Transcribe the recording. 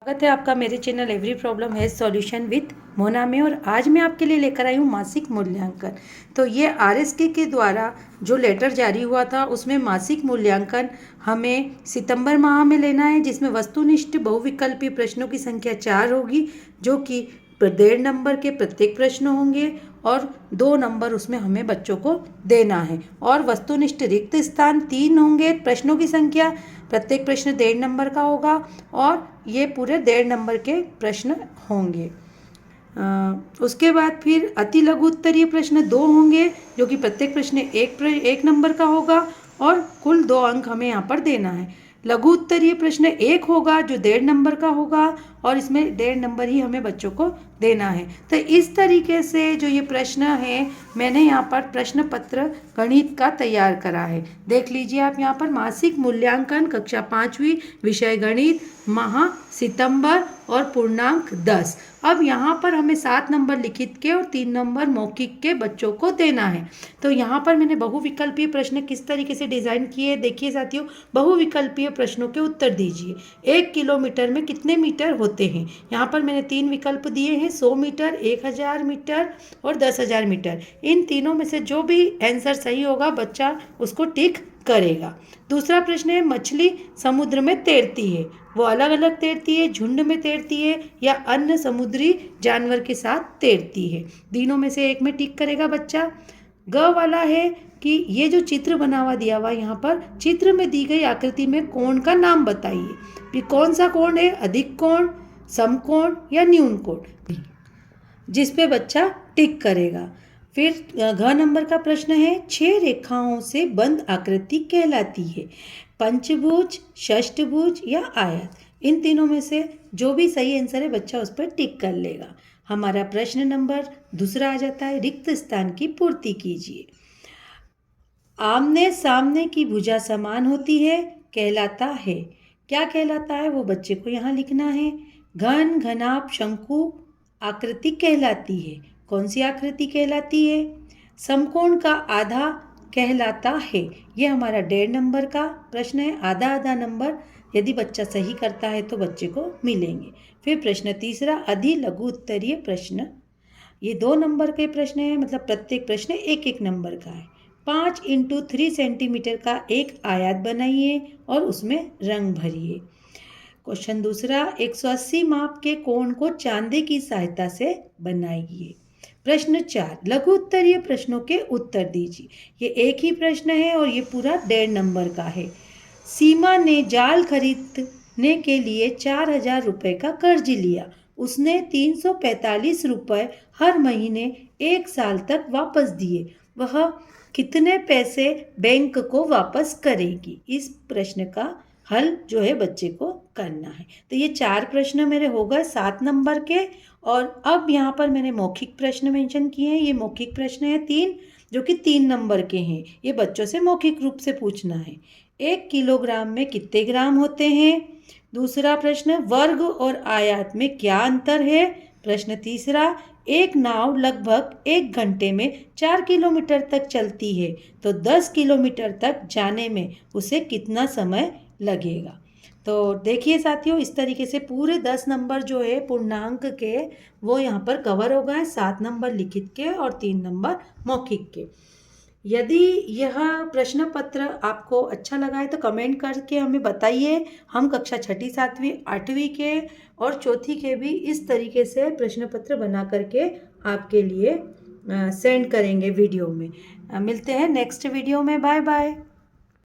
स्वागत है आपका मेरे चैनल एवरी प्रॉब्लम है सॉल्यूशन विद मोना में। और आज मैं आपके लिए लेकर आई हूँ मासिक मूल्यांकन। तो ये आरएसके के द्वारा जो लेटर जारी हुआ था उसमें मासिक मूल्यांकन हमें सितंबर माह में लेना है, जिसमें वस्तुनिष्ठ बहुविकल्पीय प्रश्नों की संख्या 4 होगी, जो कि 1.5 नंबर के प्रत्येक प्रश्न होंगे और 2 नंबर उसमें हमें बच्चों को देना है। और वस्तुनिष्ठ रिक्त स्थान 3 होंगे, प्रश्नों की संख्या प्रत्येक प्रश्न 1.5 नंबर का होगा और ये पूरे 1.5 नंबर के प्रश्न होंगे। उसके बाद फिर अति लघु उत्तरीय प्रश्न 2 होंगे, जो कि प्रत्येक प्रश्न 1 नंबर का होगा और कुल 2 अंक हमें यहाँ पर देना है। लघु उत्तरीय प्रश्न 1 होगा जो 1.5 नंबर का होगा और इसमें 1.5 नंबर ही हमें बच्चों को देना है। तो इस तरीके से जो ये प्रश्न है, मैंने यहाँ पर प्रश्न पत्र गणित का तैयार करा है। देख लीजिए आप यहाँ पर मासिक मूल्यांकन कक्षा 5वीं, विषय गणित, माह सितंबर और पूर्णांक 10। अब यहाँ पर हमें 7 नंबर लिखित के और 3 नंबर मौखिक के बच्चों को देना है। तो यहाँ पर मैंने बहुविकल्पीय प्रश्न किस तरीके से डिज़ाइन किए, देखिए साथियों। बहुविकल्पीय प्रश्नों के उत्तर दीजिए। 1 किलोमीटर में कितने मीटर होते हैं? यहाँ पर मैंने 3 विकल्प दिए हैं, 100 मीटर, 1000 मीटर और 10,000 मीटर। इन तीनों में से जो भी आंसर सही होगा बच्चा उसको टिक करेगा। दूसरा प्रश्न है, मछली समुद्र में तैरती है, वो अलग अलग तैरती है, झुंड में तैरती है या अन्य समुद्री जानवर के साथ तैरती है? तीनों में से एक में टिक करेगा बच्चा। ग वाला है कि ये जो चित्र बना हुआ दिया हुआ यहाँ पर, चित्र में दी गई आकृति में कोण का नाम बताइए। कि कौन सा कोण है? अधिक कोण, समकोण या न्यून कोण, जिस पे बच्चा टिक करेगा। फिर घ नंबर का प्रश्न है, 6 रेखाओं से बंद आकृति कहलाती है? पंचभुज, षष्ठभुज या आयत? इन तीनों में से जो भी सही आंसर है बच्चा उस पर टिक कर लेगा। हमारा प्रश्न नंबर दूसरा आ जाता है, रिक्त स्थान की पूर्ति कीजिए। आमने सामने की भुजा समान होती है कहलाता है? क्या कहलाता है वो बच्चे को यहाँ लिखना है। घन, घनाभ, शंकु आकृति कहलाती है? कौन सी आकृति कहलाती है? समकोण का आधा कहलाता है? ये हमारा 1.5 नंबर का प्रश्न है। आधा आधा नंबर यदि बच्चा सही करता है तो बच्चे को मिलेंगे। फिर प्रश्न तीसरा, अधि लघु उत्तरीय प्रश्न। ये 2 नंबर के प्रश्न है, मतलब प्रत्येक प्रश्न 1 नंबर का है। 5 × 3 सेंटीमीटर का एक आयत बनाइए और उसमें रंग भरिए। क्वेश्चन दूसरा, 180 माप के कोण को चांदी की सहायता से बनाइए। प्रश्न 4, लघु उत्तरीय प्रश्नों के उत्तर दीजिए। ये एक ही प्रश्न है और ये पूरा 1.5 नंबर का है। सीमा ने जाल खरीदने के लिए 4,000 रुपये का कर्ज लिया। उसने 345 रुपये हर महीने 1 साल तक वापस दिए। वह कितने पैसे बैंक को वापस करेगी? इस प्रश्न का हल जो है बच्चे को करना है। तो ये 4 प्रश्न मेरे हो गए 7 नंबर के। और अब यहाँ पर मैंने मौखिक प्रश्न मेंशन किए हैं। ये मौखिक प्रश्न है 3, जो कि 3 नंबर के हैं। ये बच्चों से मौखिक रूप से पूछना है। 1 किलोग्राम में कितने ग्राम होते हैं? दूसरा प्रश्न, वर्ग और आयत में क्या अंतर है? प्रश्न तीसरा, एक नाव लगभग 1 घंटे में 4 किलोमीटर तक चलती है, तो 10 किलोमीटर तक जाने में उसे कितना समय लगेगा? तो देखिए साथियों, इस तरीके से पूरे 10 नंबर जो है पूर्णांक के वो यहाँ पर कवर हो गए, 7 नंबर लिखित के और 3 नंबर मौखिक के। यदि यह प्रश्न पत्र आपको अच्छा लगा है तो कमेंट करके हमें बताइए। हम कक्षा 6ठी, 7वीं, 8वीं के और 4थी के भी इस तरीके से प्रश्न पत्र बना करके आपके लिए सेंड करेंगे वीडियो में। मिलते हैं नेक्स्ट वीडियो में। Bye bye.